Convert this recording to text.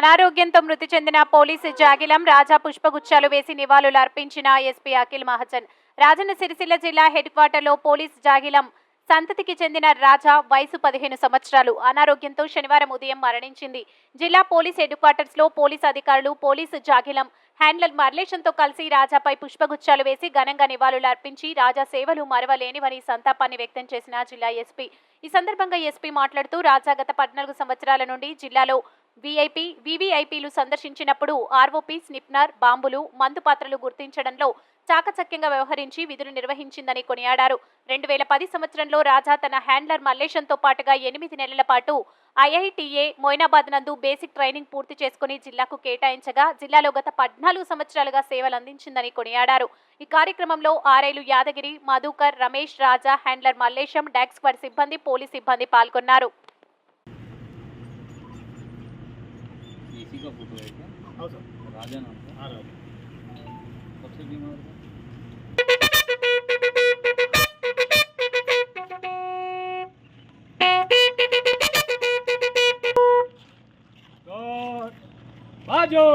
అనారోగ్యంతో మృతి చెందిన పోలీసు జాగిలం రాజా పుష్పగుచ్చాలు వేసి నివాళులు అర్పించిన ఎస్పీ అఖిల్ మహాజన్. రాజన్న సిరిసిల్ల జిల్లా హెడ్ క్వార్టర్లో పోలీసు జాగిలం సంతతికి చెందిన రాజా వయసు 15 సంవత్సరాలు అనారోగ్యంతో శనివారం ఉదయం మరణించింది. జిల్లా పోలీస్ హెడ్ క్వార్టర్స్ లో పోలీసు అధికారులు, పోలీసు జాగిలం హ్యాండ్లర్ మర్లేషన్తో కలిసి రాజాపై పుష్పగుచ్చాలు వేసి ఘనంగా నివాళులు అర్పించి రాజా సేవలు మరవలేనివని సంతాపాన్ని వ్యక్తం చేసిన జిల్లా ఎస్పీ. ఈ సందర్భంగా ఎస్పీ మాట్లాడుతూ రాజా గత 14 సంవత్సరాల నుండి జిల్లాలో వివిఐపీలు సందర్శించినప్పుడు ఆర్ఓపీ, స్నిప్నర్, బాంబులు, మందు పాత్రలు గుర్తించడంలో చాకచక్యంగా వ్యవహరించి విధులు నిర్వహించిందని కొనియాడారు. 2010 సంవత్సరంలో రాజా తన హ్యాండ్లర్ మల్లేషన్తో పాటుగా 8 నెలల పాటు ఐఐటిఏ మొయినాబాద్ నందు బేసిక్ ట్రైనింగ్ పూర్తి చేసుకుని జిల్లాకు కేటాయించగా జిల్లాలో గత 14 సంవత్సరాలుగా సేవలు అందించిందని కొనియాడారు. ఈ కార్యక్రమంలో ఆర్ఐలు యాదగిరి, మధుకర్, రమేష్, రాజా, హ్యాండ్లర్ మల్లేశం, డాగ్ స్క్వాడ్ సిబ్బంది, పోలీస్ సిబ్బంది పాల్గొన్నారు. बाजो